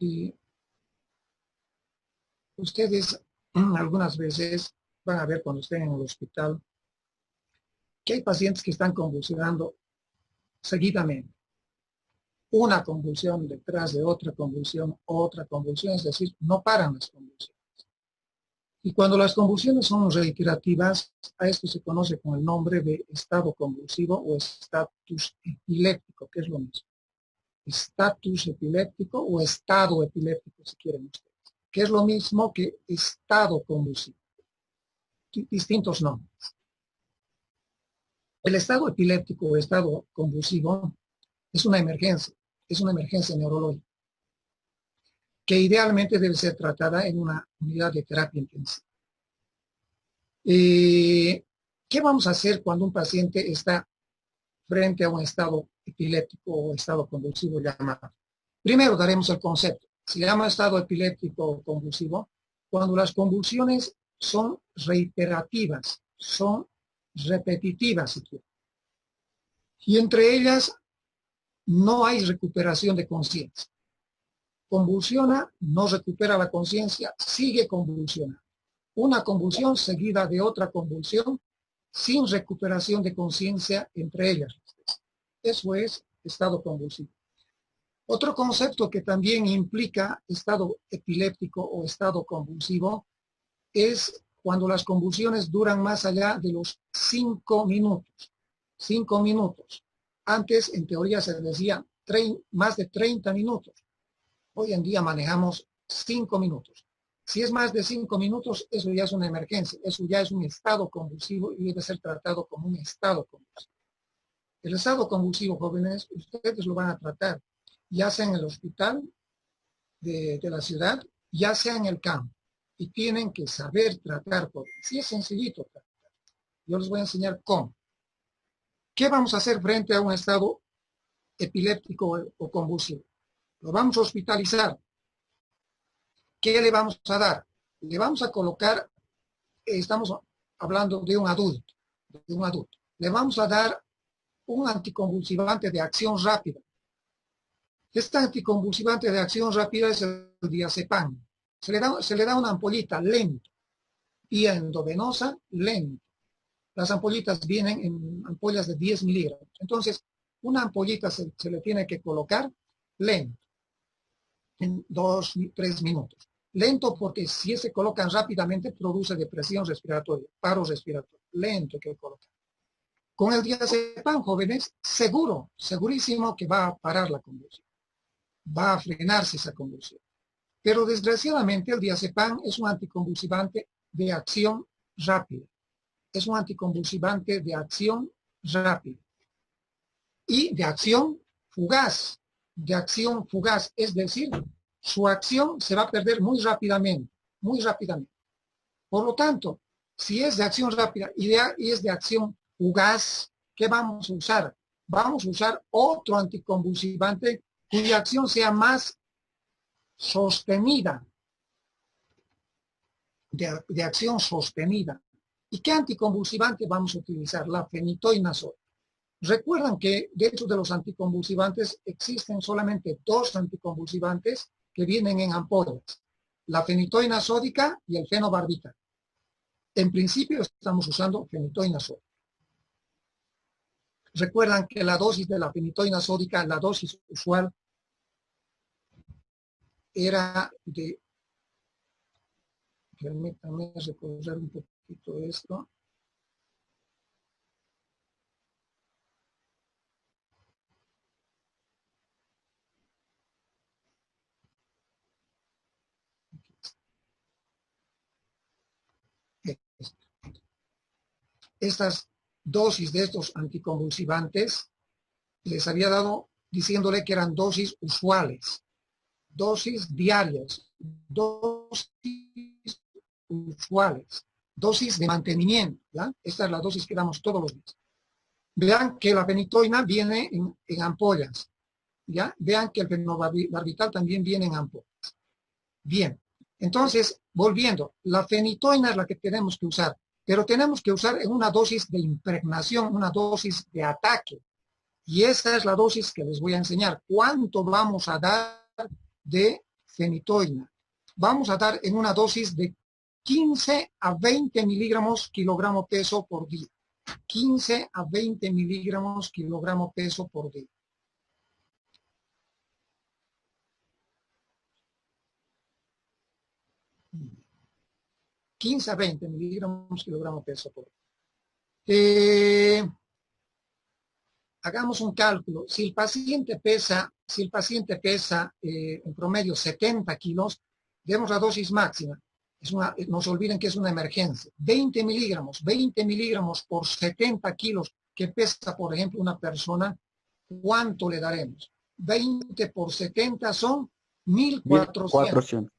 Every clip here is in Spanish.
Y ustedes algunas veces van a ver cuando estén en el hospital que hay pacientes que están convulsionando seguidamente. Una convulsión detrás de otra convulsión, es decir, no paran las convulsiones. Y cuando las convulsiones son reiterativas, a esto se conoce con el nombre de estado convulsivo o estatus epiléptico, que es lo mismo. Estatus epiléptico o estado epiléptico, si quieren ustedes, que es lo mismo que estado convulsivo. Distintos nombres. El estado epiléptico o estado convulsivo es una emergencia neurológica, que idealmente debe ser tratada en una unidad de terapia intensiva. ¿Qué vamos a hacer cuando un paciente está frente a un estado epiléptico o estado convulsivo llamado? Primero daremos el concepto. Se llama estado epiléptico o convulsivo cuando las convulsiones son reiterativas, son repetitivas, si quieren. Y entre ellas no hay recuperación de conciencia. Convulsiona, no recupera la conciencia, sigue convulsionando. Una convulsión seguida de otra convulsión sin recuperación de conciencia entre ellas. Eso es estado convulsivo. Otro concepto que también implica estado epiléptico o estado convulsivo es cuando las convulsiones duran más allá de los 5 minutos. 5 minutos. Antes, en teoría, se decía más de 30 minutos. Hoy en día manejamos 5 minutos. Si es más de 5 minutos, eso ya es una emergencia. Eso ya es un estado convulsivo y debe ser tratado como un estado convulsivo. El estado convulsivo, jóvenes, ustedes lo van a tratar, ya sea en el hospital de la ciudad, ya sea en el campo. Y tienen que saber tratar, jóvenes. Sí es sencillito tratar. Yo les voy a enseñar cómo. ¿Qué vamos a hacer frente a un estado epiléptico o convulsivo? Lo vamos a hospitalizar. ¿Qué le vamos a dar? Le vamos a colocar, estamos hablando de un adulto, Le vamos a dar un anticonvulsivante de acción rápida. Este anticonvulsivante de acción rápida es el diazepam. Se le da una ampollita lento, vía endovenosa lento. Las ampollitas vienen en ampollas de 10 miligramos. Entonces, una ampollita se le tiene que colocar lento, en 2-3 minutos. Lento porque si se colocan rápidamente produce depresión respiratoria, paro respiratorio. Lento que colocar. Con el diazepam, jóvenes, segurísimo que va a parar la convulsión. Va a frenarse esa convulsión. Pero desgraciadamente el diazepam es un anticonvulsivante de acción rápida. Es un anticonvulsivante de acción rápida. Y de acción fugaz. De acción fugaz, es decir, su acción se va a perder muy rápidamente. Muy rápidamente. Por lo tanto, si es de acción rápida y es de acción fugaz, ¿qué vamos a usar? Vamos a usar otro anticonvulsivante cuya acción sea más sostenida, de acción sostenida. ¿Y qué anticonvulsivante vamos a utilizar? La fenitoína sódica. Recuerdan que dentro de los anticonvulsivantes existen solamente 2 anticonvulsivantes que vienen en ampollas, la fenitoína sódica y el fenobarbital. En principio estamos usando fenitoína sódica. Recuerdan que la dosis de la fenitoína sódica, la dosis usual, era de Permítanme recorrer un poquito esto. Estas dosis de estos anticonvulsivantes les había dado diciéndole que eran dosis usuales, dosis diarias, dosis usuales, dosis de mantenimiento. ¿Ya? Esta es la dosis que damos todos los días. Vean que la fenitoína viene en ampollas. ¿Ya? Vean que el fenobarbital también viene en ampollas. Bien, entonces, volviendo, la fenitoína es la que tenemos que usar, pero tenemos que usar en una dosis de impregnación, una dosis de ataque. Y esta es la dosis que les voy a enseñar. ¿Cuánto vamos a dar de fenitoína? Vamos a dar en una dosis de 15 a 20 miligramos kilogramo peso por día. 15 a 20 miligramos kilogramo peso por día. $15 a $20 miligramos kilogramo peso por día. Hagamos un cálculo. Si el paciente pesa en promedio 70 kilos, demos la dosis máxima. No se olviden que es una emergencia. 20 miligramos por 70 kilos que pesa, por ejemplo, una persona, ¿cuánto le daremos? 20 por 70 son 1.400.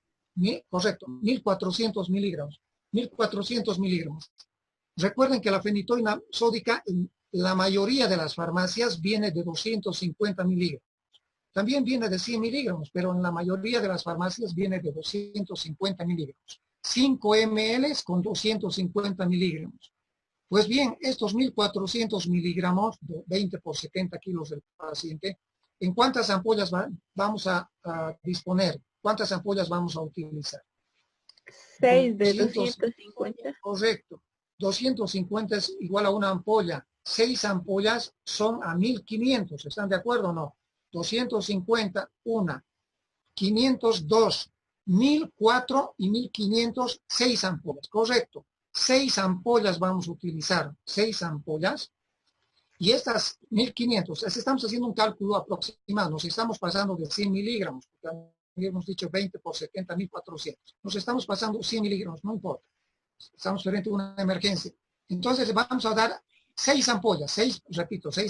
Correcto, 1.400 miligramos. 1.400 miligramos. Recuerden que la fenitoína sódica en la mayoría de las farmacias viene de 250 miligramos. También viene de 100 miligramos, pero en la mayoría de las farmacias viene de 250 miligramos. 5 ml con 250 miligramos. Pues bien, estos 1.400 miligramos, 20 por 70 kilos del paciente, ¿en cuántas ampollas vamos a disponer? ¿Cuántas ampollas vamos a utilizar? 6 de 250. Correcto. 250 es igual a una ampolla. 6 ampollas son a 1.500. ¿Están de acuerdo o no? 250, una. 500, dos. 1.004 y 1.500, 6 ampollas. Correcto. 6 ampollas vamos a utilizar. 6 ampollas. Y estas 1.500, estamos haciendo un cálculo aproximado. Nos estamos pasando de 100 miligramos. Hemos dicho 20 por 70, 1.400. Nos estamos pasando 100 miligramos, no importa. Estamos frente a una emergencia. Entonces vamos a dar 6 ampollas, 6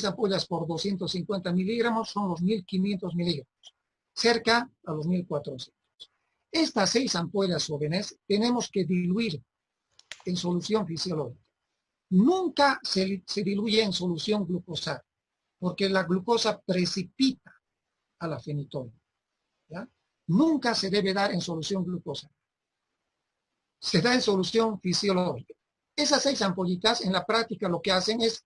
ampollas por 250 miligramos son los 1.500 miligramos, cerca a los 1.400. Estas 6 ampollas, jóvenes, tenemos que diluir en solución fisiológica. Nunca se diluye en solución glucosa, porque la glucosa precipita a la fenitoína. ¿Ya? Nunca se debe dar en solución glucosa. Se da en solución fisiológica. Esas 6 ampollitas en la práctica lo que hacen es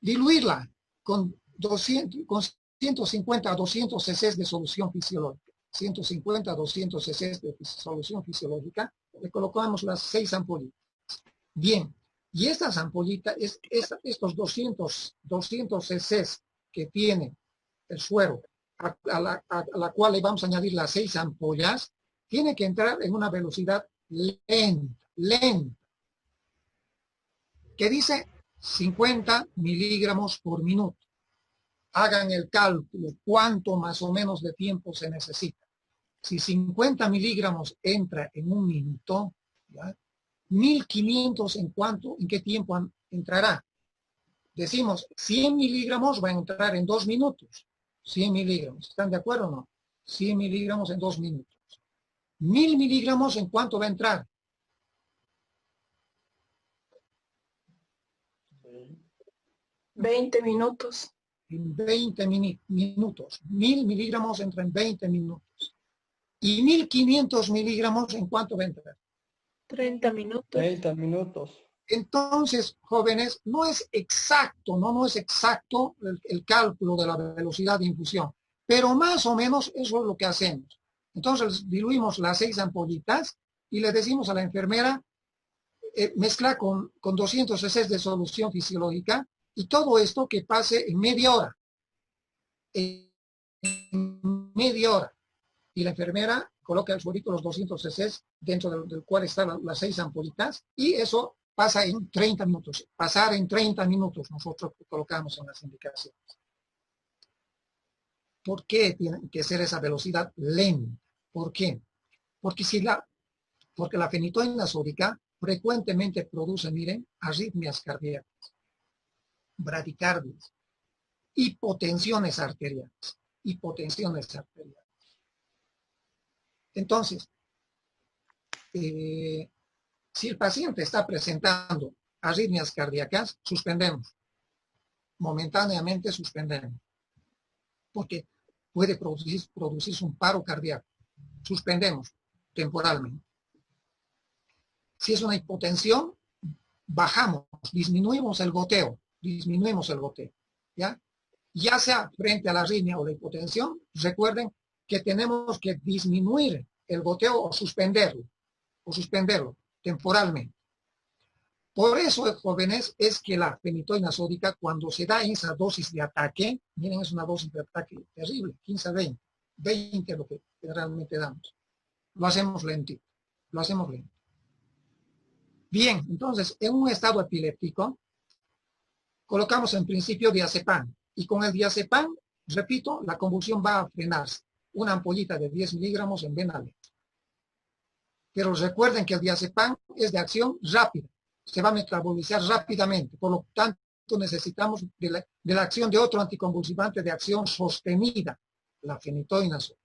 diluirla con 150 a 200 cc de solución fisiológica. 150 a 200 cc de solución fisiológica. Le colocamos las 6 ampollitas. Bien, y estas ampollitas, estos 200 cc que tiene el suero, a la cual le vamos a añadir las 6 ampollas, tiene que entrar en una velocidad lenta, que dice 50 miligramos por minuto. Hagan el cálculo, cuánto más o menos de tiempo se necesita. Si 50 miligramos entra en un minuto, ¿ya? 1.500 en qué tiempo entrará. Decimos 100 miligramos va a entrar en 2 minutos. 100 miligramos, ¿están de acuerdo o no? 100 miligramos en 2 minutos. 1.000 miligramos, ¿en cuánto va a entrar? 20 minutos. En 20 minutos. 1.000 miligramos entra en 20 minutos. ¿Y 1.500 miligramos en cuánto va a entrar? 30 minutos. 30 minutos. Entonces, jóvenes, no es exacto, no es exacto el cálculo de la velocidad de infusión, pero más o menos eso es lo que hacemos. Entonces, diluimos las 6 ampollitas y le decimos a la enfermera, mezcla con 200 cc de solución fisiológica y todo esto que pase en media hora. En media hora. Y la enfermera coloca el suerito los 200 cc dentro del cual están las 6 ampollitas y eso pasa en 30 minutos. Pasar en 30 minutos nosotros colocamos en las indicaciones. ¿Por qué tiene que ser esa velocidad lenta? ¿Por qué? Porque la fenitoína sódica frecuentemente produce, miren, arritmias cardíacas, bradicardias, hipotensiones arteriales. Entonces, si el paciente está presentando arritmias cardíacas, suspendemos. Momentáneamente suspendemos. Porque puede producirse un paro cardíaco. Suspendemos temporalmente. Si es una hipotensión, bajamos, disminuimos el goteo. ¿Ya? Ya sea frente a la arritmia o la hipotensión, recuerden que tenemos que disminuir el goteo o suspenderlo temporalmente. Por eso, jóvenes, es que la fenitoína sódica, cuando se da esa dosis de ataque, miren, es una dosis de ataque terrible, 15 a 20, 20 es lo que generalmente damos. Lo hacemos lentito. Bien, entonces, en un estado epiléptico, colocamos en principio diazepam. Y con el diazepam, repito, la convulsión va a frenarse. Una ampollita de 10 miligramos en vena letra. Pero recuerden que el diazepam es de acción rápida. Se va a metabolizar rápidamente. Por lo tanto, necesitamos de la acción de otro anticonvulsivante de acción sostenida, la fenitoína sódica.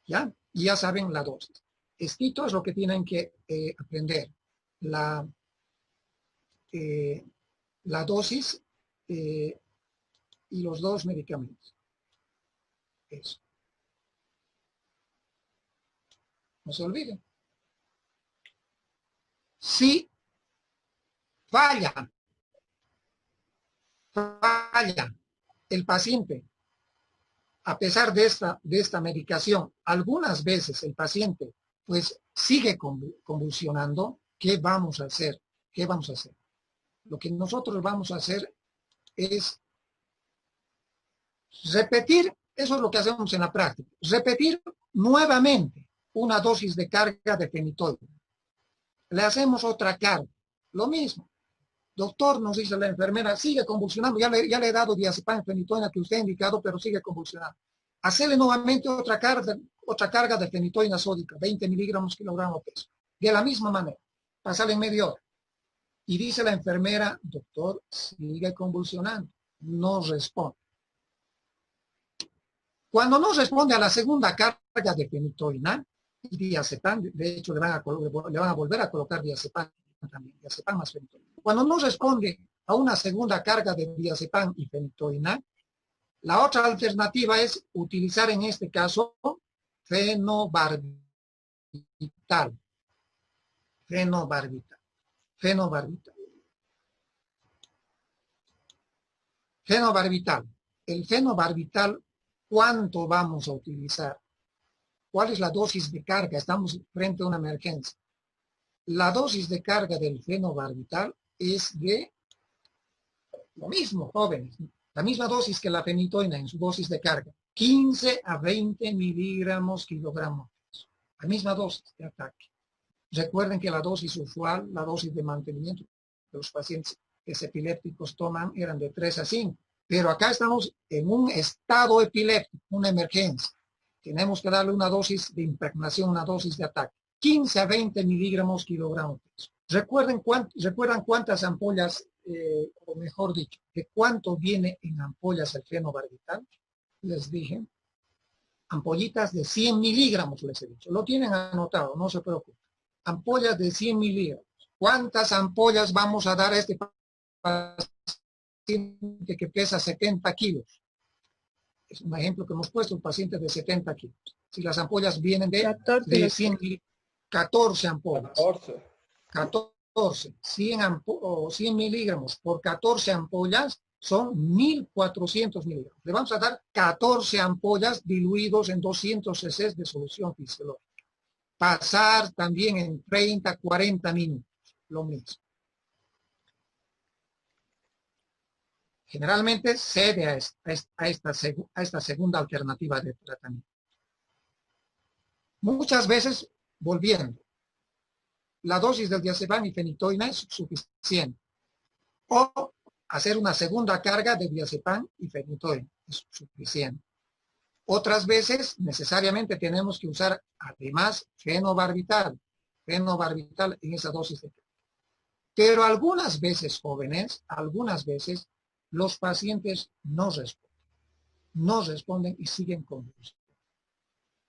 ¿Ya? Y ya saben la dosis. Esto es lo que tienen que aprender. La dosis y los dos medicamentos. Eso. No se olviden. Si falla el paciente, a pesar de esta medicación, algunas veces el paciente pues sigue convulsionando, ¿qué vamos a hacer? Lo que nosotros vamos a hacer es repetir, eso es lo que hacemos en la práctica, repetir nuevamente una dosis de carga de fenitoína. Le hacemos otra carga, lo mismo. Doctor, nos dice la enfermera, sigue convulsionando, ya le he dado diazepam, fenitoína que usted ha indicado, pero sigue convulsionando. Hacerle nuevamente otra carga de fenitoína sódica, 20 miligramos kilogramo peso. De la misma manera, pasarle en media hora. Y dice la enfermera, doctor, sigue convulsionando, no responde. Cuando no responde a la segunda carga de fenitoína y diazepam, de hecho le van a volver a colocar diazepam también, diazepam más fenitoína. Cuando no responde a una segunda carga de diazepam y fenitoína, la otra alternativa es utilizar en este caso fenobarbital. El fenobarbital, ¿cuánto vamos a utilizar? ¿Cuál es la dosis de carga? Estamos frente a una emergencia. La dosis de carga del fenobarbital es de lo mismo, jóvenes. La misma dosis que la fenitoína en su dosis de carga. 15 a 20 miligramos kilogramo. La misma dosis de ataque. Recuerden que la dosis usual, la dosis de mantenimiento de los pacientes epilépticos toman eran de 3 a 5. Pero acá estamos en un estado epiléptico, una emergencia. Tenemos que darle una dosis de impregnación, una dosis de ataque. 15 a 20 miligramos kilogramo peso. ¿Recuerdan cuántas ampollas, o mejor dicho, de cuánto viene en ampollas el fenobarbital? Les dije, ampollitas de 100 miligramos, les he dicho. Lo tienen anotado, no se preocupen. Ampollas de 100 miligramos. ¿Cuántas ampollas vamos a dar a este paciente que pesa 70 kilos? Es un ejemplo que hemos puesto, un paciente de 70 kilos. Si las ampollas vienen de 100 miligramos, 14 ampollas. 14. 100 miligramos por 14 ampollas son 1400 miligramos. Le vamos a dar 14 ampollas diluidos en 200 cc de solución fisiológica. Pasar también en 30, 40 minutos. Lo mismo. Generalmente cede a esta segunda alternativa de tratamiento. Muchas veces, volviendo, la dosis del diazepam y fenitoína es suficiente. O hacer una segunda carga de diazepam y fenitoína es suficiente. Otras veces, necesariamente tenemos que usar, además, fenobarbital en esa dosis de. Pero algunas veces, jóvenes, algunas veces, los pacientes no responden y siguen conduciendo.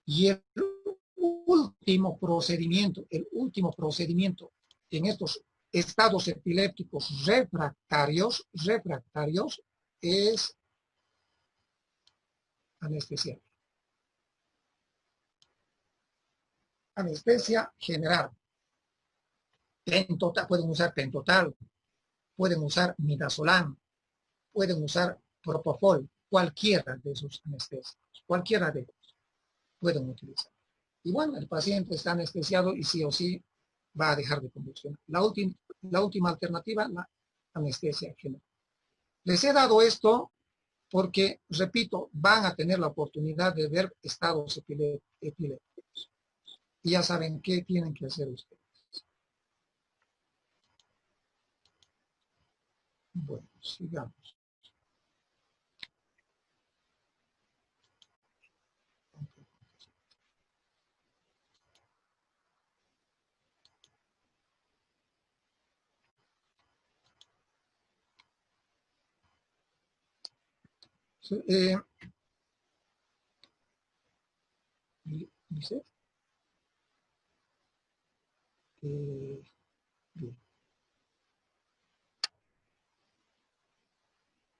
Y el último procedimiento en estos estados epilépticos refractarios es anestesia. Anestesia general. Pueden usar pentotal, pueden usar midazolam, pueden usar propofol, cualquiera de esos anestésicos, cualquiera de ellos pueden utilizar. Y bueno, el paciente está anestesiado y sí o sí va a dejar de convulsionar. La última alternativa, la anestesia general. Les he dado esto porque, repito, van a tener la oportunidad de ver estados epilépticos. Y ya saben qué tienen que hacer ustedes. Bueno, sigamos. Eh, dice, bien.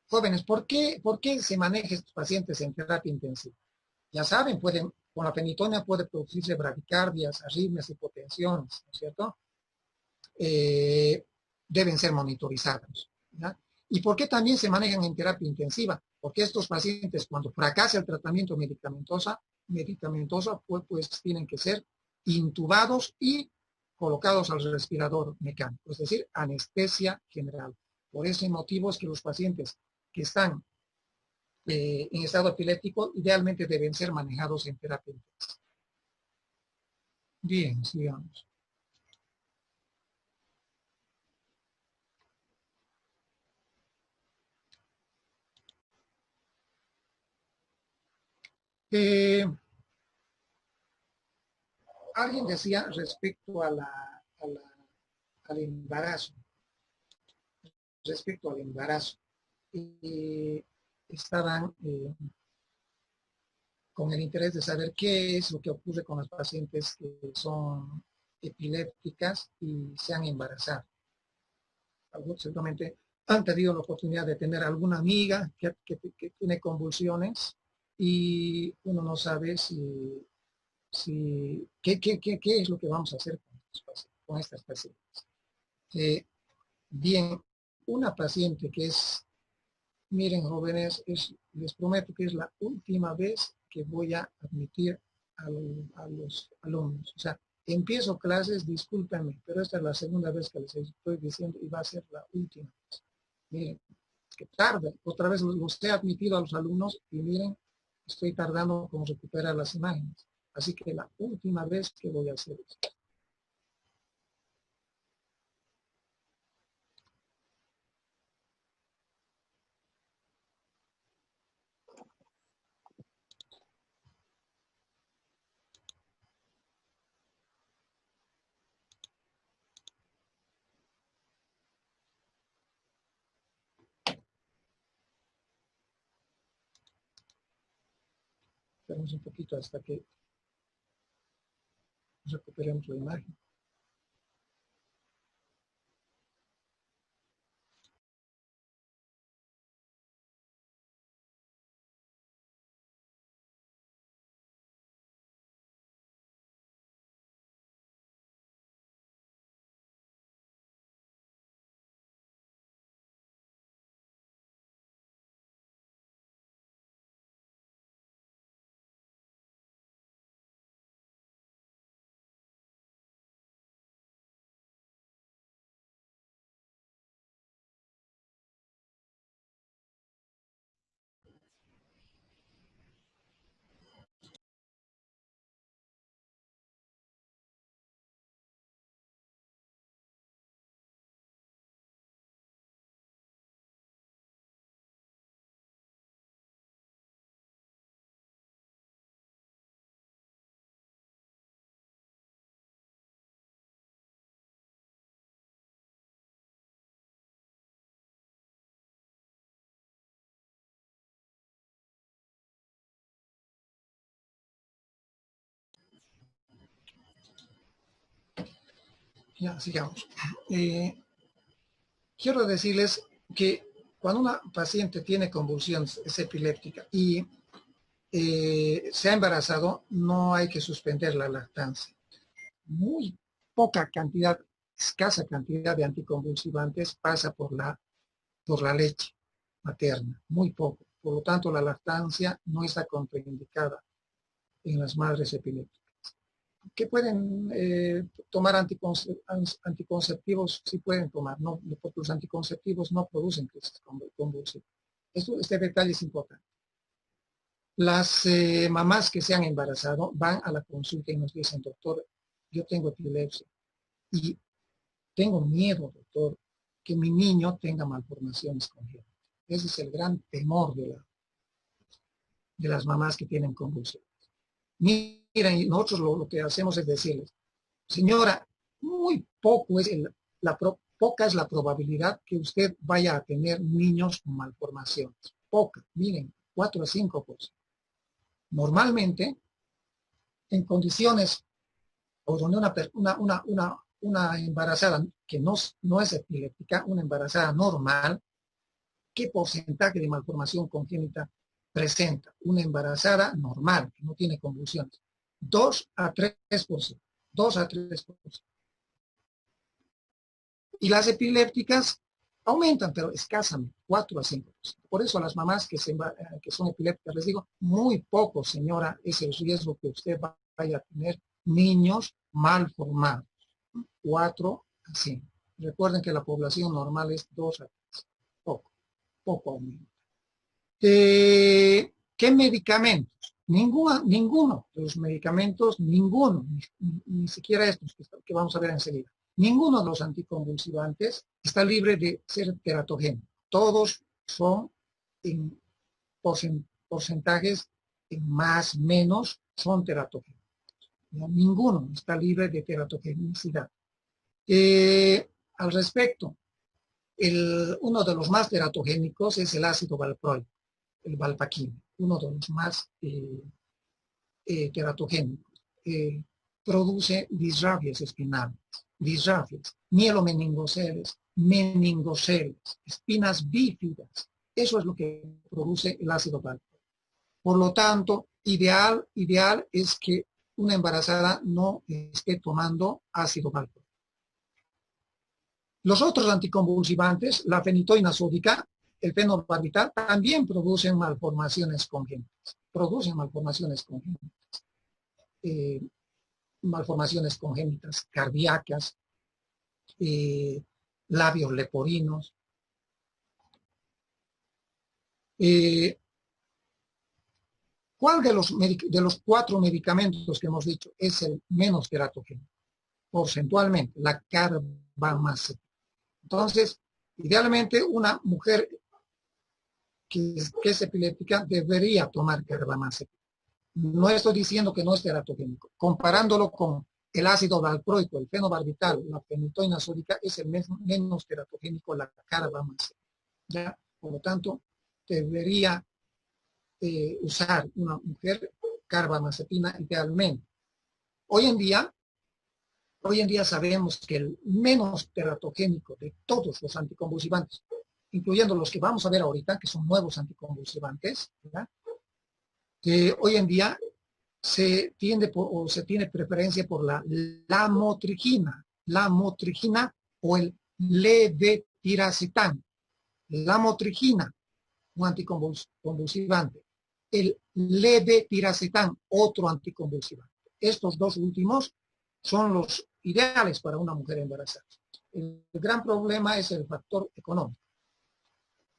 Jóvenes, ¿por qué se maneja estos pacientes en terapia intensiva? Ya saben, con la fenitoína puede producirse bradicardias, arritmias, hipotensiones, ¿no es cierto? Deben ser monitorizados. ¿ya? ¿Y por qué también se manejan en terapia intensiva? Porque estos pacientes, cuando fracasa el tratamiento medicamentoso pues tienen que ser intubados y colocados al respirador mecánico, es decir, anestesia general. Por ese motivo es que los pacientes que están en estado epiléptico idealmente deben ser manejados en terapia intensiva. Bien, sigamos. Eh, Alguien decía respecto al embarazo, respecto al embarazo, estaban con el interés de saber qué es lo que ocurre con las pacientes que son epilépticas y se han embarazado. Algunos seguramente han tenido la oportunidad de tener alguna amiga que tiene convulsiones y uno no sabe qué es lo que vamos a hacer con estas pacientes. Bien, una paciente que es, miren jóvenes, les prometo que es la última vez que voy a admitir a los alumnos. O sea, empiezo clases, discúlpenme, pero esta es la segunda vez que les estoy diciendo y va a ser la última vez. Miren, que tarde, otra vez los he admitido a los alumnos y miren, estoy tardando con recuperar las imágenes. Así que la última vez que voy a hacer esto. Esperemos un poquito hasta que recuperemos la imagen. Ya, sigamos. Quiero decirles que cuando una paciente tiene convulsiones, es epiléptica y se ha embarazado, no hay que suspender la lactancia. Muy poca cantidad, escasa cantidad de anticonvulsivantes pasa por la leche materna, muy poco. Por lo tanto, la lactancia no está contraindicada en las madres epilépticas. ¿Qué pueden tomar anticonceptivos? Sí pueden tomar, no, porque los anticonceptivos no producen crisis convulsivas. Este detalle es importante. Las mamás que se han embarazado van a la consulta y nos dicen, doctor, yo tengo epilepsia y tengo miedo, doctor, que mi niño tenga malformaciones congénitas. Ese es el gran temor de las mamás que tienen convulsiones. Miren, nosotros lo que hacemos es decirles, señora, muy poco es poca es la probabilidad que usted vaya a tener niños con malformaciones. Poca, miren, 4 a 5%. Normalmente, en condiciones o donde una embarazada que no es epiléptica, una embarazada normal, ¿qué porcentaje de malformación congénita presenta? Una embarazada normal, que no tiene convulsiones. 2 a 3%. 2 a 3%. Y las epilépticas aumentan, pero escasamente, 4 a 5%. Por eso a las mamás que son epilépticas les digo, muy poco, señora, es el riesgo que usted vaya a tener niños mal formados. 4 a 5. Recuerden que la población normal es 2 a 3. Poco aumenta. ¿Qué medicamentos? Ninguno de los medicamentos, ni siquiera estos que vamos a ver enseguida. Ninguno de los anticonvulsivantes está libre de ser teratogénico. Todos son en porcentajes en más, menos, son teratogénicos. Ninguno está libre de teratogenicidad. Al respecto, uno de los más teratogénicos es el ácido valproico, el valpaquino, uno de los más teratogénicos. Produce disrafias espinales, mielomeningoceles, meningoceles, espinas bífidas. Eso es lo que produce el ácido valproico. Por lo tanto, ideal es que una embarazada no esté tomando ácido valproico. Los otros anticonvulsivantes, la fenitoína sódica, el fenobarbital, también producen malformaciones congénitas. Malformaciones congénitas cardíacas, labios leporinos. ¿Cuál de los 4 medicamentos que hemos dicho es el menos teratogénico? Porcentualmente, la carbamazepina. Entonces, idealmente una mujer que es epiléptica debería tomar carbamazepina. No estoy diciendo que no es teratogénico. Comparándolo con el ácido valproico, el fenobarbital, la fenitoína sódica, es el menos teratogénico, la carbamazepina. ¿Ya? Por lo tanto, debería usar una mujer carbamazepina idealmente. Hoy en día sabemos que el menos teratogénico de todos los anticonvulsivantes, incluyendo los que vamos a ver ahorita, que son nuevos anticonvulsivantes, que hoy en día se tiene preferencia por la lamotrigina o el levetiracetam. Lamotrigina, un anticonvulsivante. El levetiracetam, otro anticonvulsivante. Estos dos últimos son los ideales para una mujer embarazada. El gran problema es el factor económico.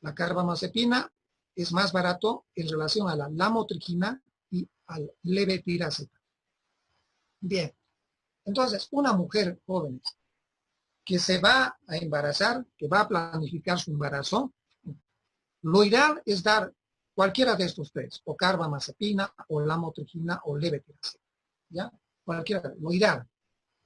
La carbamazepina es más barato en relación a la lamotrigina y al levetiracetam. Bien, entonces una mujer joven que se va a embarazar, que va a planificar su embarazo, lo ideal es dar cualquiera de estos 3, o carbamazepina, o lamotrigina, o levetiracetam. ¿Ya? Cualquiera, lo ideal.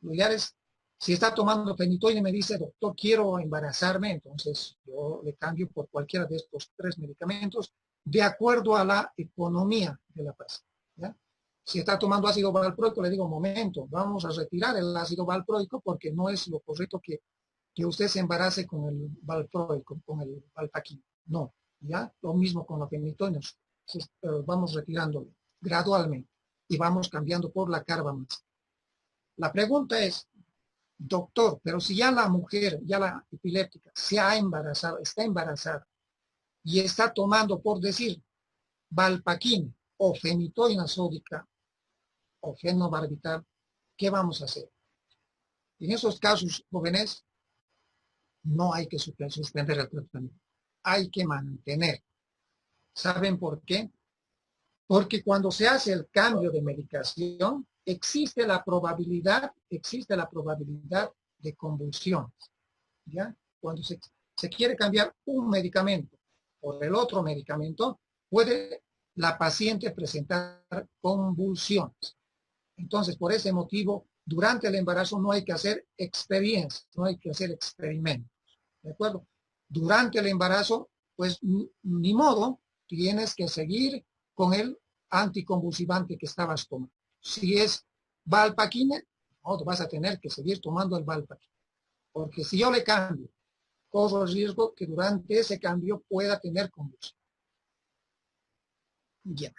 Lo ideal es, si está tomando fenitoína y me dice, doctor, quiero embarazarme, entonces yo le cambio por cualquiera de estos 3 medicamentos de acuerdo a la economía de la paciente. ¿Ya? Si está tomando ácido valproico, le digo, momento, vamos a retirar el ácido valproico porque no es lo correcto que usted se embarace con el valproico, con el valpaquino. No, ¿ya? Lo mismo con la fenitoína. Vamos retirándolo gradualmente y vamos cambiando por la carbamazepina. La pregunta es, doctor, pero si ya la mujer, ya la epiléptica, se ha embarazado, está embarazada y está tomando, por decir, valpaquina o fenitoína sódica o fenobarbital, ¿qué vamos a hacer? En esos casos, jóvenes, no hay que suspender el tratamiento. Hay que mantener. ¿Saben por qué? Porque cuando se hace el cambio de medicación, existe la probabilidad de convulsiones. ¿Ya? Cuando se quiere cambiar un medicamento por el otro medicamento, puede la paciente presentar convulsiones. Entonces, por ese motivo, durante el embarazo no hay que hacer experiencias, no hay que hacer experimentos. ¿De acuerdo? Durante el embarazo, pues ni modo, tienes que seguir con el anticonvulsivante que estabas tomando. Si es valpaquina, no, vas a tener que seguir tomando el valpaquina. Porque si yo le cambio, corro el riesgo que durante ese cambio pueda tener convulsión. Ya.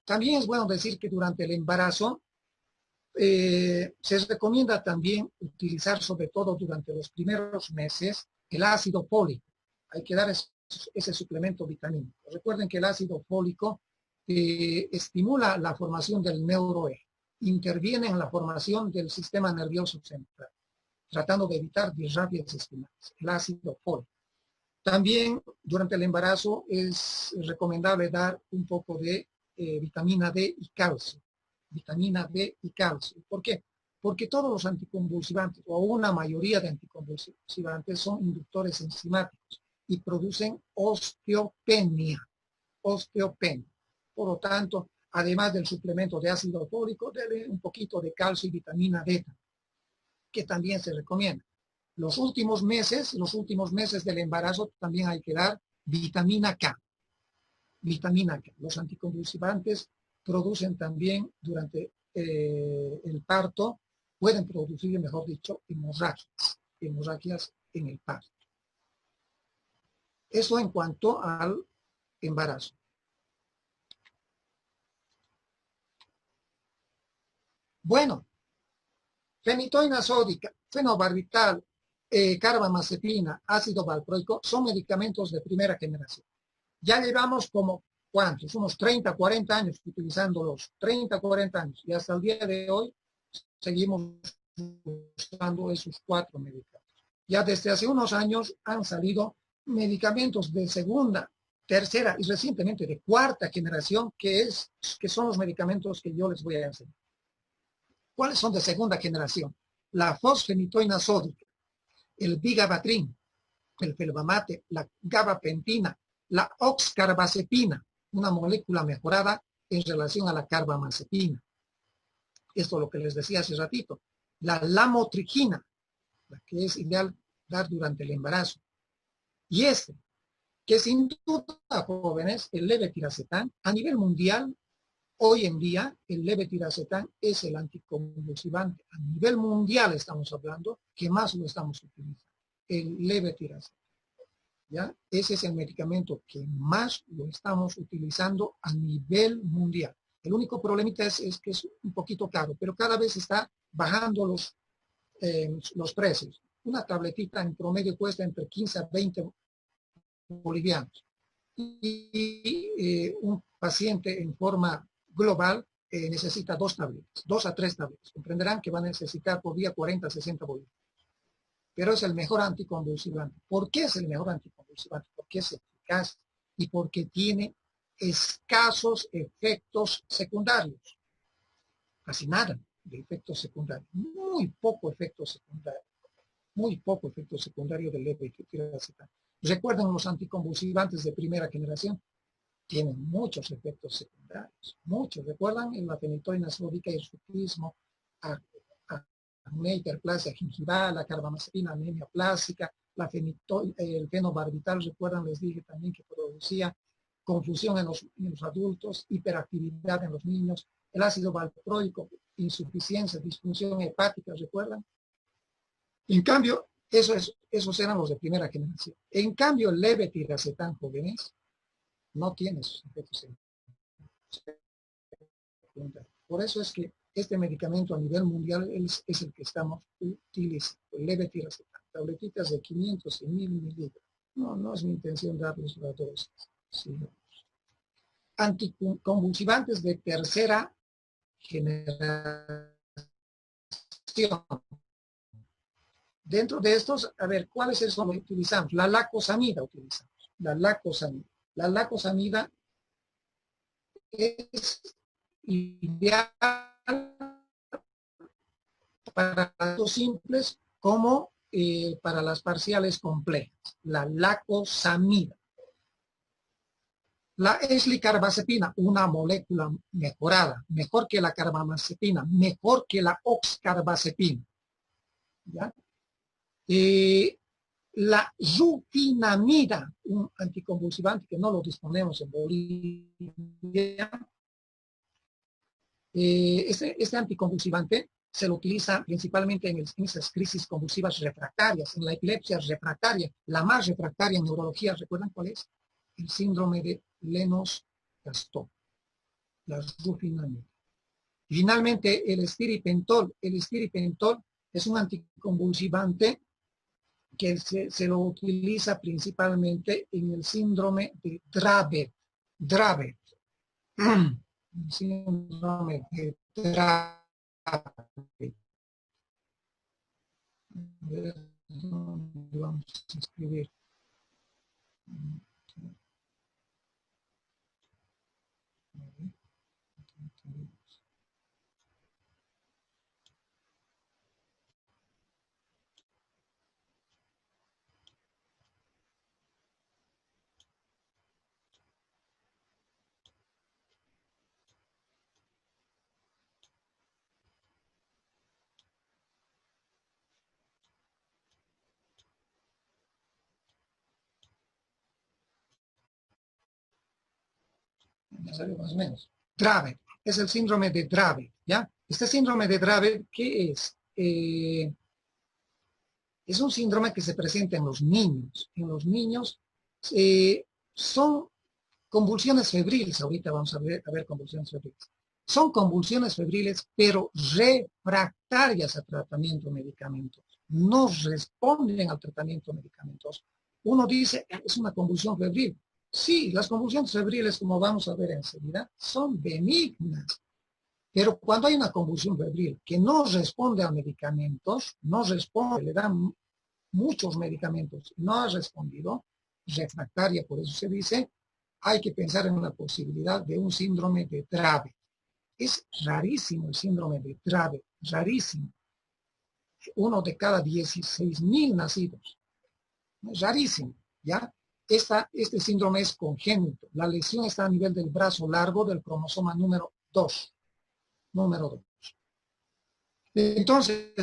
También es bueno decir que durante el embarazo se recomienda también utilizar, sobre todo durante los primeros meses, el ácido fólico. Hay que dar ese suplemento vitamínico. Recuerden que el ácido fólico estimula la formación del neuroeje, interviene en la formación del sistema nervioso central, tratando de evitar disrapias espinales, el ácido fólico. También durante el embarazo es recomendable dar un poco de vitamina D y calcio. Vitamina D y calcio. ¿Por qué? Porque todos los anticonvulsivantes, o una mayoría de anticonvulsivantes, son inductores enzimáticos y producen osteopenia. Osteopenia. Por lo tanto, además del suplemento de ácido fólico, debe un poquito de calcio y vitamina D, que también se recomienda. Los últimos meses del embarazo también hay que dar vitamina K. Vitamina K. Los anticonvulsivantes producen también durante el parto, pueden producir, mejor dicho, hemorragias en el parto. Eso en cuanto al embarazo. Bueno, fenitoína sódica, fenobarbital, carbamazepina, ácido valproico, son medicamentos de primera generación. Ya llevamos como, ¿cuántos? Unos 30, 40 años utilizándolos, 30, 40 años. Y hasta el día de hoy seguimos usando esos 4 medicamentos. Ya desde hace unos años han salido medicamentos de segunda, tercera y recientemente de cuarta generación, que son los medicamentos que yo les voy a enseñar. ¿Cuáles son de segunda generación? La fosfenitoína sódica, el vigabatrin, el felbamate, la gabapentina, la oxcarbazepina, una molécula mejorada en relación a la carbamazepina. Esto es lo que les decía hace ratito. La lamotrigina, la que es ideal dar durante el embarazo. Y que sin duda, jóvenes, el levetiracetam, a nivel mundial, hoy en día, el levetiracetam es el anticonvulsivante. A nivel mundial estamos hablando, que más lo estamos utilizando. El levetiracetam. ¿Ya? Ese es el medicamento que más lo estamos utilizando a nivel mundial. El único problemita es que es un poquito caro, pero cada vez está bajando los precios. Una tabletita en promedio cuesta entre 15 a 20 bolivianos. Y un paciente en forma global necesita 2 tabletas, 2 a 3 tabletas. Comprenderán que va a necesitar por día 40 a 60 bolivianos. Pero es el mejor anticonvulsivante. ¿Por qué es el mejor anticonvulsivante? Porque es eficaz y porque tiene escasos efectos secundarios. Casi nada de efectos secundarios. Muy poco efecto secundario. Muy poco efecto secundario del levetiracetam. ¿Recuerdan los anticonvulsivantes de primera generación? Tienen muchos efectos secundarios. Muchos. ¿Recuerdan la fenitoína sódica, el hirsutismo, una hiperplasia gingival, la carbamazepina, anemia plástica, el fenobarbital, recuerdan, les dije también que producía confusión en los adultos, hiperactividad en los niños, el ácido valproico, insuficiencia, disfunción hepática, ¿recuerdan? En cambio, esos eran los de primera generación. En cambio, el levetiracetam, jóvenes, no tiene sus efectos secundarios. Por eso es que este medicamento a nivel mundial es el que estamos utilizando, el levetiracetam, tabletitas de 500 y 1000 miligramos. No es mi intención darles la dosis. Sí. Anticonvulsivantes de tercera generación. Dentro de estos, a ver, ¿cuáles es lo que utilizamos? La lacosamida utilizamos. La lacosamida. La lacosamida es ideal para los simples como para las parciales complejas. La lacosamida. La eslicarbazepina, una molécula mejorada, mejor que la carbamazepina, mejor que la oxcarbazepina. ¿Ya? La rutinamida, un anticonvulsivante que no lo disponemos en Bolivia. Este anticonvulsivante se lo utiliza principalmente en esas crisis convulsivas refractarias, en la epilepsia refractaria, la más refractaria en neurología. ¿Recuerdan cuál es? El síndrome de Lennox-Gastaut, la rutinamida. Finalmente, el estiripentol. El estiripentol es un anticonvulsivante que se lo utiliza principalmente en el síndrome de Dravet. Dravet. El síndrome de Dravet. Vamos a escribir. Más o menos. Dravet, es el síndrome de Dravet, ¿ya? Este síndrome de Dravet, ¿qué es? Es un síndrome que se presenta en los niños. En los niños son convulsiones febriles. Ahorita vamos a ver convulsiones febriles. Son convulsiones febriles, pero refractarias a tratamiento medicamentoso. No responden al tratamiento medicamentoso. Uno dice, es una convulsión febril. Sí, las convulsiones febriles, como vamos a ver enseguida, son benignas. Pero cuando hay una convulsión febril que no responde a medicamentos, no responde, le dan muchos medicamentos, no ha respondido, refractaria, por eso se dice, hay que pensar en la posibilidad de un síndrome de Dravet. Es rarísimo el síndrome de Dravet, rarísimo. Uno de cada 16,000 nacidos. Es rarísimo, ¿ya? Este síndrome es congénito. La lesión está a nivel del brazo largo del cromosoma número 2. Número 2. Entonces,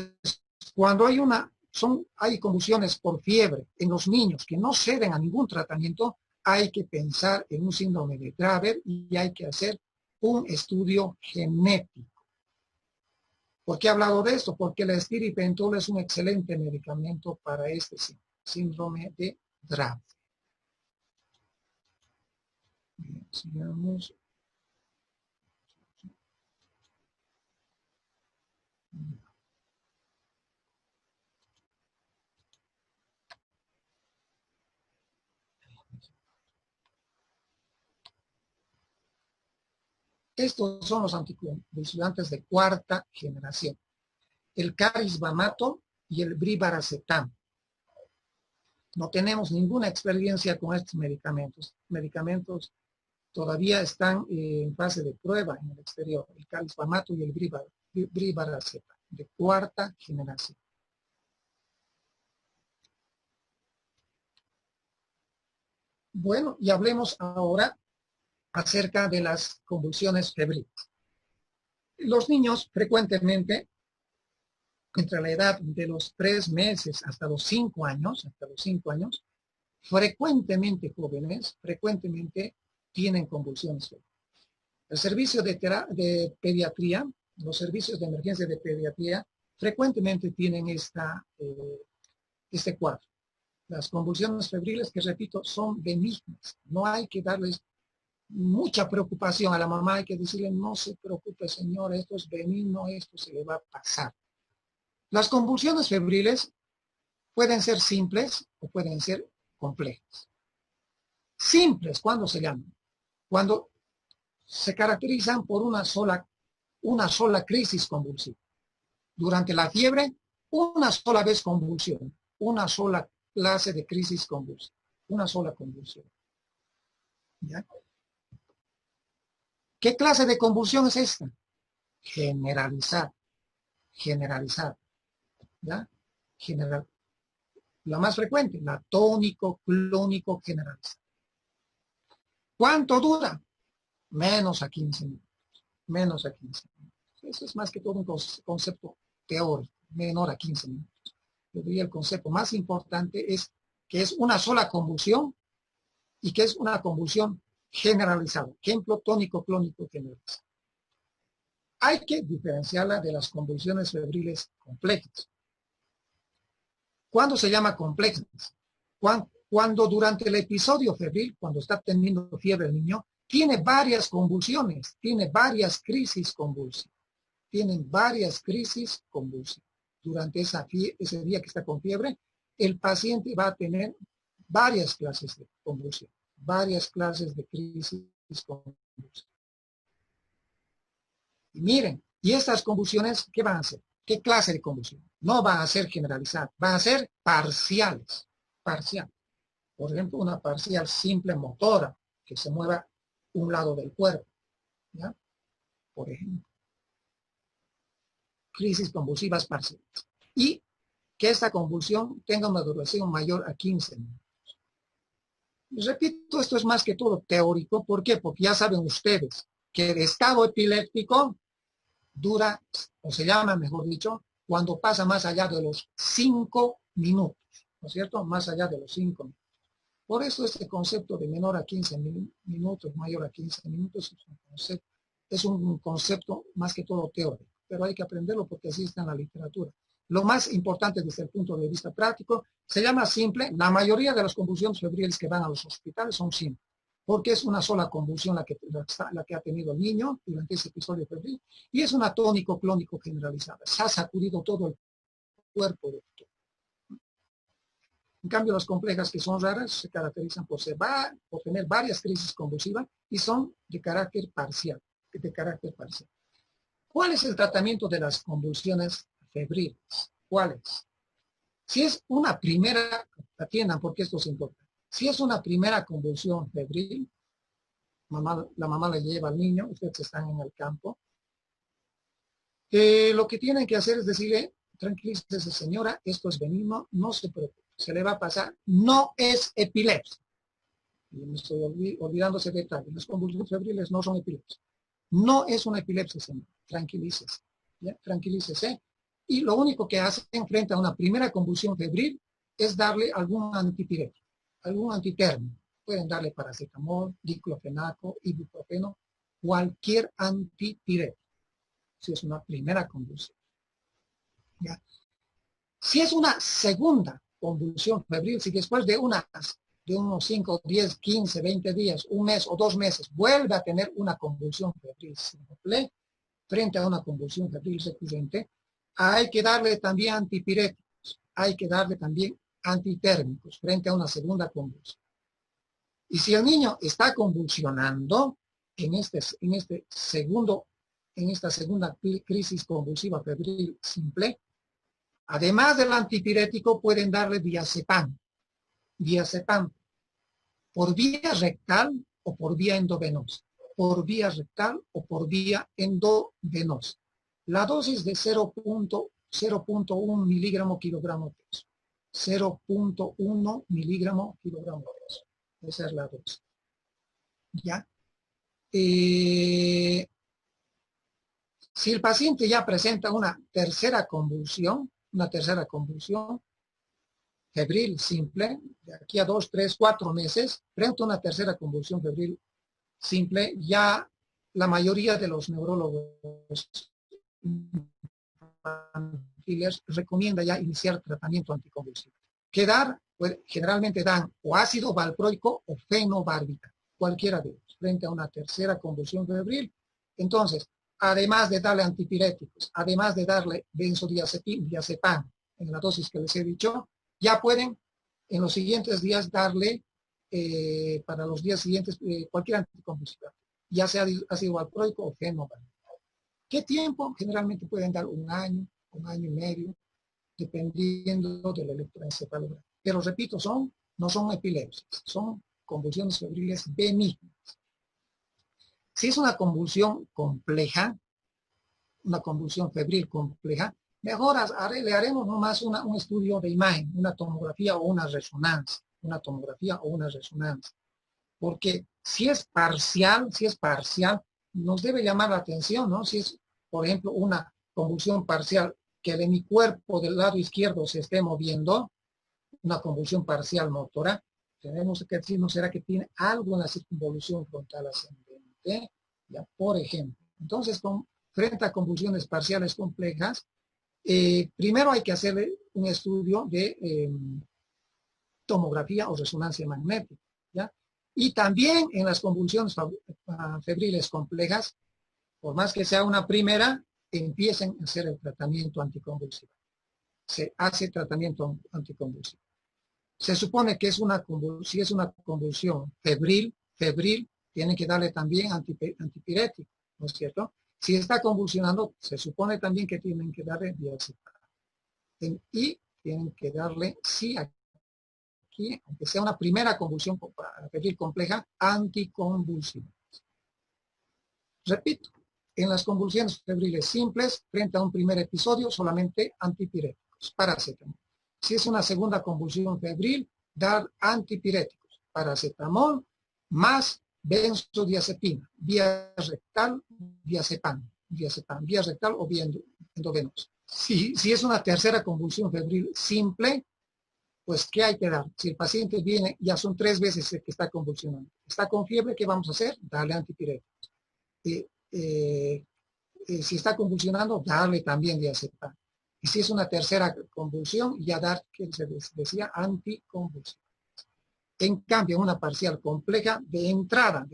cuando hay convulsiones por fiebre en los niños que no ceden a ningún tratamiento, hay que pensar en un síndrome de Dravet y hay que hacer un estudio genético. ¿Por qué he hablado de esto? Porque la estiripentol es un excelente medicamento para este síndrome de Dravet. Bien, sigamos. Estos son los anticonvulsivantes de cuarta generación. El carisbamato y el brivaracetam. No tenemos ninguna experiencia con estos medicamentos. Medicamentos todavía están en fase de prueba en el exterior. El carisbamato y el brivaracetam, de cuarta generación. Bueno, y hablemos ahora acerca de las convulsiones febriles. Los niños frecuentemente, entre la edad de los 3 meses hasta los 5 años, frecuentemente jóvenes, frecuentemente tienen convulsiones febriles. El servicio de pediatría, los servicios de emergencia de pediatría, frecuentemente tienen este cuadro. Las convulsiones febriles, que repito, son benignas. No hay que darles mucha preocupación a la mamá, hay que decirle, no se preocupe, señora, esto es benigno, esto se le va a pasar. Las convulsiones febriles pueden ser simples o pueden ser complejas. Simples, ¿cuándo se llaman? Cuando se caracterizan por una sola crisis convulsiva. Durante la fiebre, una sola vez convulsión, una sola clase de crisis convulsiva, una sola convulsión. ¿Ya? ¿Qué clase de convulsión es esta? Generalizada. Generalizada. ¿Ya? General. La más frecuente, la tónico, clónico, generalizada. ¿Cuánto dura? Menos a 15 minutos. Menos a 15 minutos. Eso es más que todo un concepto teórico, menor a 15 minutos. Yo diría el concepto más importante es que es una sola convulsión y que es una convulsión generalizada. Ejemplo, tónico, clónico, generalizado. Hay que diferenciarla de las convulsiones febriles complejas. ¿Cuándo se llama complejas? Cuando durante el episodio febril, cuando está teniendo fiebre el niño, tiene varias convulsiones, tiene varias crisis convulsivas. Tienen varias crisis convulsivas. Durante ese día que está con fiebre, el paciente va a tener varias clases de convulsión, varias clases de crisis convulsivas. Y miren, ¿y estas convulsiones qué van a hacer? ¿Qué clase de convulsión? No van a ser generalizadas, van a ser parciales. Parciales. Por ejemplo, una parcial simple motora, que se mueva un lado del cuerpo. ¿Ya? Por ejemplo. Crisis convulsivas parciales. Y que esta convulsión tenga una duración mayor a 15 minutos. Repito, esto es más que todo teórico. ¿Por qué? Porque ya saben ustedes que el estado epiléptico dura, o se llama, mejor dicho, cuando pasa más allá de los 5 minutos, ¿no es cierto? Más allá de los 5 minutos. Por eso este concepto de menor a 15 minutos, mayor a 15 minutos, es un concepto más que todo teórico, pero hay que aprenderlo porque así está en la literatura. Lo más importante desde el punto de vista práctico, se llama simple. La mayoría de las convulsiones febriles que van a los hospitales son simples, porque es una sola convulsión la que ha tenido el niño durante ese episodio febril, y es una tónico-clónico generalizada. Se ha sacudido todo el cuerpo del doctor. En cambio, las complejas, que son raras, se caracterizan por tener varias crisis convulsivas y son de carácter parcial. ¿Cuál es el tratamiento de las convulsiones febriles? ¿Cuál es? Si es una primera, atiendan porque esto es importante. Si es una primera convulsión febril, la mamá le lleva al niño, ustedes están en el campo. Lo que tienen que hacer es decirle, tranquilícese señora, esto es benigno, no se preocupe, se le va a pasar, no es epilepsia. Y me estoy olvidándose de detalles, las convulsiones febriles no son epilepsia. No es una epilepsia, señor, tranquilícese, ¿ya? Tranquilícese. Y lo único que hacen frente a una primera convulsión febril es darle algún antipirético, algún antitérmico. Pueden darle paracetamol, diclofenaco, ibuprofeno, cualquier antipirético, si es una primera convulsión. ¿Ya? Si es una segunda convulsión febril, si después de unos 5, 10, 15, 20 días, un mes o 2 meses, vuelve a tener una convulsión febril simple, frente a una convulsión febril recurrente, hay que darle también antipiréticos, hay que darle también antitérmicos frente a una segunda convulsión. Y si el niño está convulsionando en esta segunda crisis convulsiva febril simple, además del antipirético pueden darle diazepam por vía rectal o por vía endovenosa, por vía rectal o por vía endovenosa. La dosis de 0.1 miligramo kilogramo de peso. 0.1 miligramo kilogramo de peso. Esa es la dosis. ¿Ya? Si el paciente ya presenta una tercera convulsión febril simple, de aquí a 2, 3, 4 meses, frente a una tercera convulsión febril simple, ya la mayoría de los neurólogos infantiles recomienda ya iniciar tratamiento anticonvulsivo. ¿Qué dar? Pues generalmente dan o ácido valproico o fenobarbital, cualquiera de ellos, frente a una tercera convulsión febril. Entonces, además de darle antipiréticos, además de darle benzodiazepam en la dosis que les he dicho, ya pueden en los siguientes días darle, para los días siguientes, cualquier anticonvulsivo, ya sea ácido valproico o fenobarbital. ¿Qué tiempo? Generalmente pueden dar un año y medio, dependiendo del electroencefalograma. Pero repito, no son epilepsias, son convulsiones febriles benignas. Si es una convulsión compleja, una convulsión febril compleja, mejor le haremos nomás un estudio de imagen, una tomografía o una resonancia, porque si es parcial, nos debe llamar la atención, ¿no? Si es, por ejemplo, una convulsión parcial que el hemicuerpo del lado izquierdo se esté moviendo, una convulsión parcial motora, tenemos que decir, ¿no será que tiene algo en la circunvolución frontal ascendente? Ya, por ejemplo. Entonces, frente a convulsiones parciales complejas, primero hay que hacerle un estudio de tomografía o resonancia magnética, ¿ya? Y también en las convulsiones febriles complejas, por más que sea una primera, empiecen a hacer el tratamiento anticonvulsivo. Se hace tratamiento anticonvulsivo. Se supone que si es una convulsión febril, tienen que darle también antipirético, ¿no es cierto? Si está convulsionando, se supone también que tienen que darle diazepam. Y tienen que darle, sí, aquí, aunque sea una primera convulsión febril compleja, anticonvulsiva. Repito, en las convulsiones febriles simples, frente a un primer episodio, solamente antipiréticos, paracetamol. Si es una segunda convulsión febril, dar antipiréticos, paracetamol más benzodiazepina, vía rectal, diazepam, vía rectal o vía endovenosa. Si es una tercera convulsión febril simple, pues ¿qué hay que dar? Si el paciente viene, ya son 3 veces que está convulsionando, está con fiebre, ¿qué vamos a hacer? Darle antipiréticos. Si está convulsionando, darle también diazepam. Y si es una tercera convulsión, ya dar, que se decía, anticonvulsivo. En cambio, en una parcial compleja, de entrada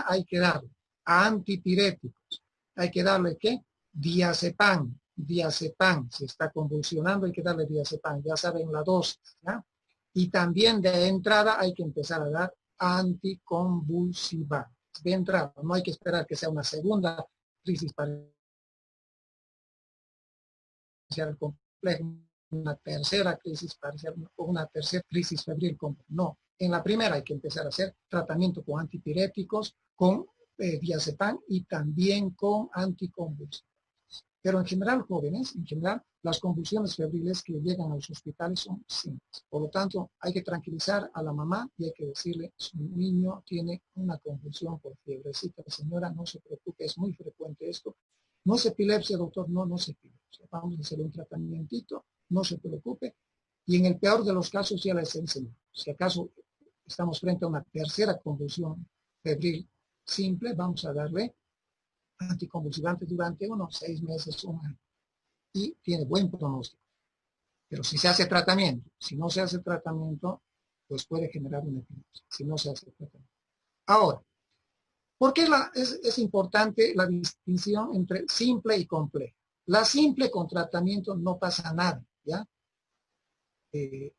hay que darle antipiréticos. Hay que darle, ¿qué? Diazepam. Si está convulsionando, hay que darle diazepam. Ya saben la dosis, ¿ya? Y también de entrada hay que empezar a dar anticonvulsiva. De entrada, no hay que esperar que sea una segunda crisis parcial compleja, una tercera crisis parcial o una tercera crisis febril compleja. No, en la primera hay que empezar a hacer tratamiento con antipiréticos, con diazepam y también con anticonvulsivos. Pero en general, jóvenes, las convulsiones febriles que llegan a los hospitales son simples. Por lo tanto, hay que tranquilizar a la mamá y hay que decirle, su niño tiene una convulsión por fiebrecita. Señora, no se preocupe, es muy frecuente esto. No es epilepsia, doctor, no es epilepsia. Vamos a hacer un tratamiento, no se preocupe. Y en el peor de los casos ya les enseño. Si acaso estamos frente a una tercera convulsión febril simple, vamos a darle anticonvulsivante durante unos 6 meses, un año. Y tiene buen pronóstico. Pero si se hace tratamiento, si no se hace tratamiento, pues puede generar una epilepsia, si no se hace tratamiento. Ahora, ¿por qué es importante la distinción entre simple y compleja? La simple con tratamiento no pasa nada, ¿ya?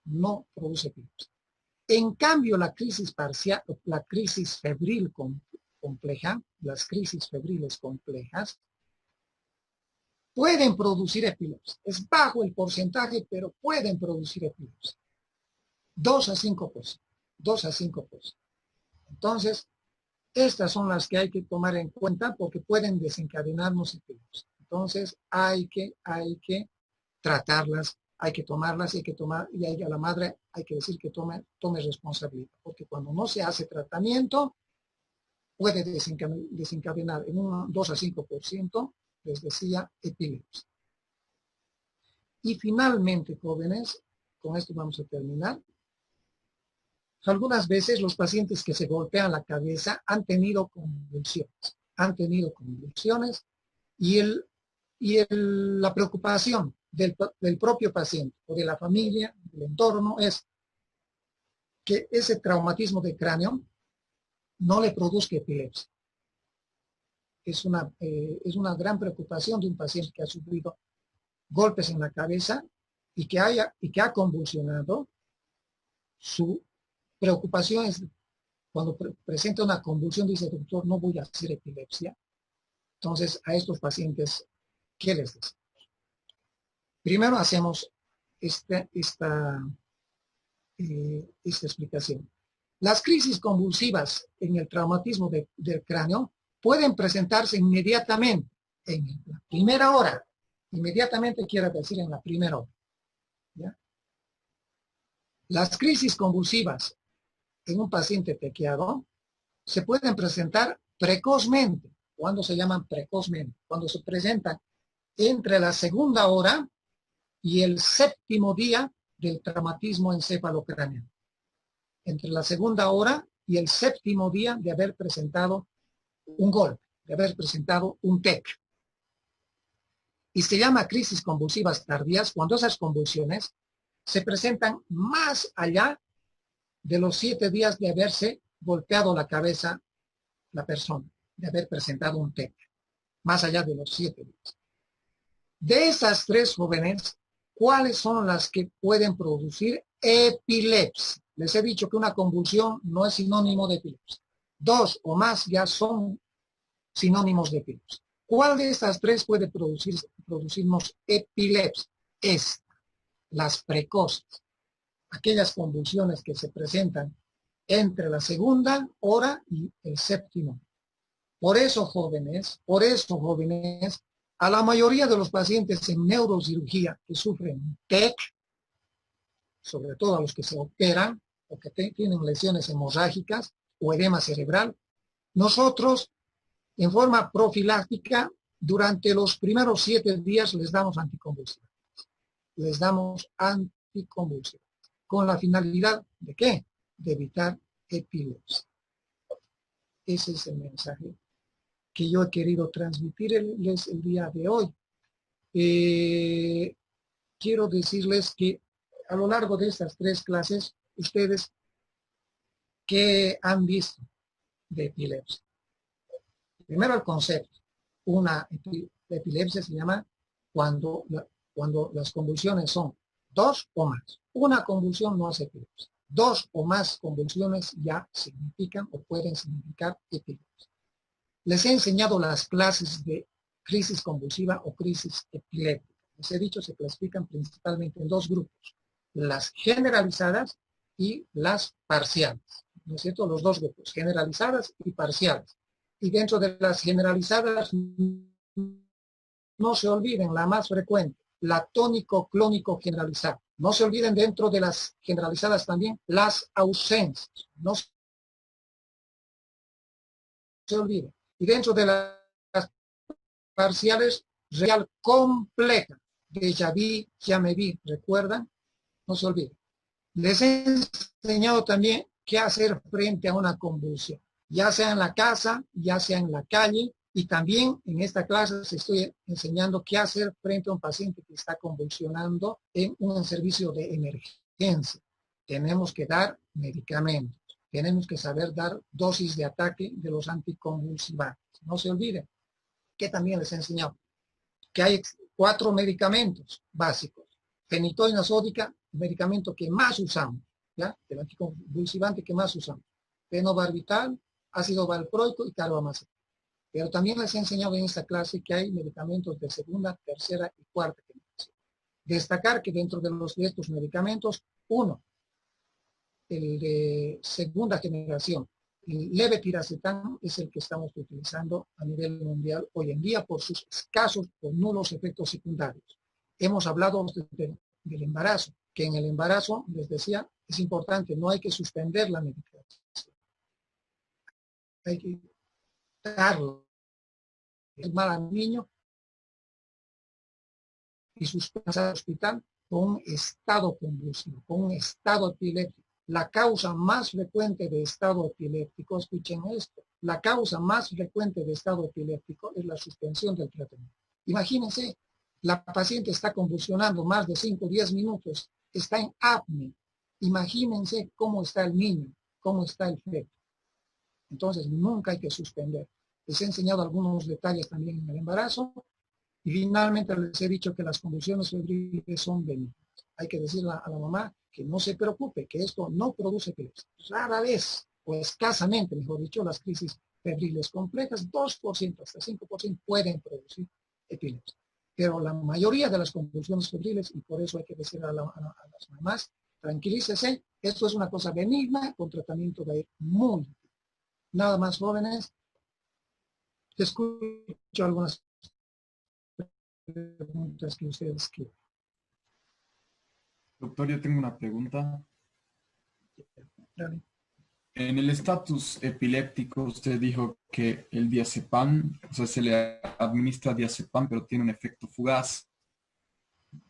No produce epilepsia. En cambio, la crisis parcial, la crisis febril compleja, las crisis febriles complejas, pueden producir epilepsia. Es bajo el porcentaje, pero pueden producir epilepsia. 2 a 5%. 2 a 5%. Entonces, estas son las que hay que tomar en cuenta porque pueden desencadenarnos epilepsia. Entonces, hay que tratarlas, hay que tomarlas, y a la madre hay que decir que tome responsabilidad, porque cuando no se hace tratamiento, puede desencadenar en un 2 a 5%, les decía, epilepsia. Y finalmente, jóvenes, con esto vamos a terminar. algunas veces los pacientes que se golpean la cabeza han tenido convulsiones y, la preocupación del propio paciente o de la familia, del entorno, es que ese traumatismo de cráneo no le produzca epilepsia. Es una gran preocupación de un paciente que ha sufrido golpes en la cabeza y que ha convulsionado. Su preocupación es cuando presenta una convulsión, dice: doctor, no voy a hacer epilepsia. Entonces, a estos pacientes, ¿qué les decimos? Primero hacemos esta explicación. Las crisis convulsivas en el traumatismo del cráneo pueden presentarse inmediatamente en la primera hora. Inmediatamente quiere decir en la primera hora. ¿Ya? Las crisis convulsivas en un paciente tequiado se pueden presentar precozmente. ¿Cuándo se llaman precozmente? Cuando se presentan entre la segunda hora y el séptimo día del traumatismo encefalocraneal. Entre la segunda hora y el séptimo día de haber presentado un golpe, de haber presentado un TEC. Y se llama crisis convulsivas tardías cuando esas convulsiones se presentan más allá de los 7 días de haberse golpeado la cabeza la persona, de haber presentado un TEC, más allá de los 7 días. De esas 3 jóvenes, ¿cuáles son las que pueden producir epilepsia? Les he dicho que una convulsión no es sinónimo de epilepsia. 2 o más ya son sinónimos de epilepsia. ¿Cuál de estas 3 puede producirnos epilepsia? Las precoces. Aquellas convulsiones que se presentan entre la segunda hora y el séptimo. Por eso, jóvenes, a la mayoría de los pacientes en neurocirugía que sufren TEC, sobre todo a los que se operan o que tienen lesiones hemorrágicas o edema cerebral, nosotros, en forma profiláctica, durante los primeros 7 días les damos anticonvulsivantes. ¿Con la finalidad de qué? De evitar epilepsia. Ese es el mensaje que yo he querido transmitirles el día de hoy. Quiero decirles que a lo largo de estas 3 clases, ustedes, ¿qué han visto de epilepsia? Primero, el concepto. Una epilepsia se llama cuando las convulsiones son 2 o más. Una convulsión no es epilepsia. 2 o más convulsiones ya significan o pueden significar epilepsia. Les he enseñado las clases de crisis convulsiva o crisis epiléptica. Les he dicho, se clasifican principalmente en 2 grupos: las generalizadas y las parciales. ¿No es cierto? Los 2 grupos, generalizadas y parciales. Y dentro de las generalizadas, no se olviden la más frecuente, la tónico-clónico generalizada. No se olviden dentro de las generalizadas también las ausencias. No se olviden. Y dentro de las parciales, real compleja. Déjà vu, ya me vi, ¿recuerdan? No se olviden. Les he enseñado también qué hacer frente a una convulsión, ya sea en la casa, ya sea en la calle, y también en esta clase les estoy enseñando qué hacer frente a un paciente que está convulsionando en un servicio de emergencia. Tenemos que dar medicamentos, tenemos que saber dar dosis de ataque de los anticonvulsivantes. No se olviden que también les he enseñado que hay 4 medicamentos básicos. Fenitoína sódica, el medicamento que más usamos, ¿ya? El anticonvulsivante que más usamos. Fenobarbital, ácido valproico y carbamazepina. Pero también les he enseñado en esta clase que hay medicamentos de segunda, tercera y cuarta generación. Destacar que dentro de estos medicamentos, uno, el de segunda generación, el levetiracetam, es el que estamos utilizando a nivel mundial hoy en día por sus escasos o nulos efectos secundarios. Hemos hablado del embarazo, que en el embarazo, les decía, es importante, no hay que suspender la medicación. Hay que darlo. Es mal al niño y suspender al hospital con un estado convulsivo, con un estado epiléptico. la causa más frecuente de estado epiléptico, escuchen esto, la causa más frecuente de estado epiléptico es la suspensión del tratamiento. Imagínense, la paciente está convulsionando más de 5 o 10 minutos, está en apnea. Imagínense cómo está el niño, cómo está el feto. Entonces, nunca hay que suspender. Les he enseñado algunos detalles también en el embarazo y finalmente les he dicho que las convulsiones febriles son benignas. Hay que decirle a la mamá que no se preocupe, que esto no produce epilepsia. Rara vez, o escasamente, mejor dicho, las crisis febriles complejas, 2% hasta 5% pueden producir epilepsia. Pero la mayoría de las convulsiones febriles, y por eso hay que decir a las mamás, tranquilícese, esto es una cosa benigna con tratamiento de ir muy bien. Nada más, jóvenes, escucho algunas preguntas que ustedes quieren. Doctor, yo tengo una pregunta. Dale. En el estatus epiléptico, usted dijo que el diazepam, o sea, se le administra diazepam, pero tiene un efecto fugaz.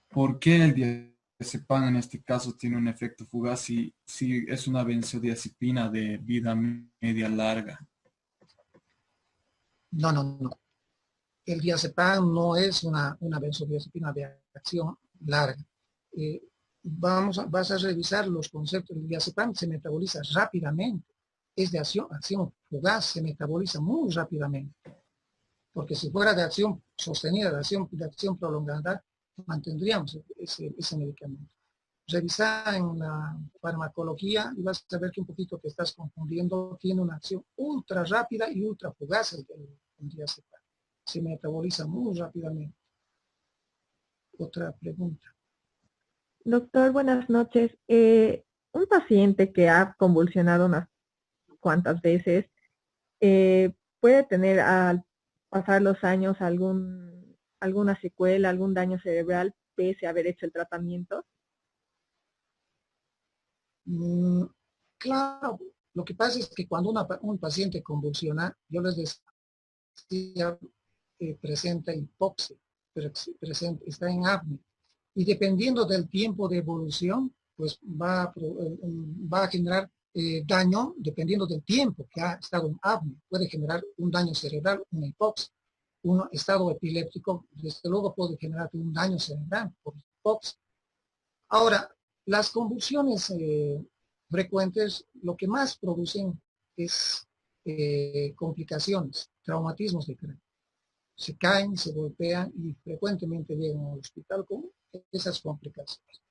¿Por qué el diazepam en este caso tiene un efecto fugaz si es una benzodiazepina de vida media larga? No. El diazepam no es una benzodiazepina de acción larga. Vas a revisar los conceptos. El diazepam se metaboliza rápidamente. Es de acción fugaz, se metaboliza muy rápidamente. Porque si fuera de acción sostenida, de acción prolongada, mantendríamos ese medicamento. Revisa en la farmacología y vas a ver que un poquito te estás confundiendo. Tiene una acción ultra rápida y ultra fugaz el diazepam. Se metaboliza muy rápidamente. Otra pregunta. Doctor, buenas noches. Un paciente que ha convulsionado unas cuantas veces, ¿puede tener al pasar los años alguna secuela, algún daño cerebral pese a haber hecho el tratamiento? Claro, lo que pasa es que cuando un paciente convulsiona, yo les decía, presenta hipoxia, está en apnea. Y dependiendo del tiempo de evolución, pues va a generar daño, dependiendo del tiempo que ha estado en apnea. Puede generar un daño cerebral, una hipoxia. Un estado epiléptico, desde luego, puede generar un daño cerebral por hipoxia. Ahora, las convulsiones frecuentes, lo que más producen es complicaciones, traumatismos de cráneo. Se caen, se golpean y frecuentemente llegan al hospital con esas complicaciones.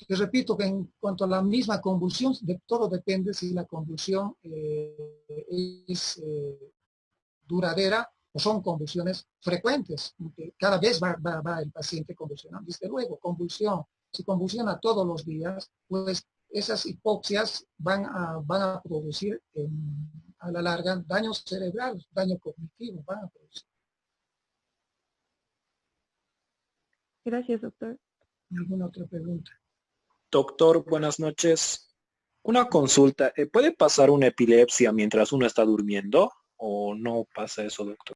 Les repito que en cuanto a la misma convulsión, todo depende si la convulsión es duradera o son convulsiones frecuentes. Cada vez va el paciente convulsionando. Desde luego, si convulsiona todos los días, pues esas hipoxias van a producir a la larga daños cerebrales, daño cognitivo, van a producir. Gracias, doctor. ¿Alguna otra pregunta? Doctor, buenas noches. Una consulta. ¿Puede pasar una epilepsia mientras uno está durmiendo o no pasa eso, doctor?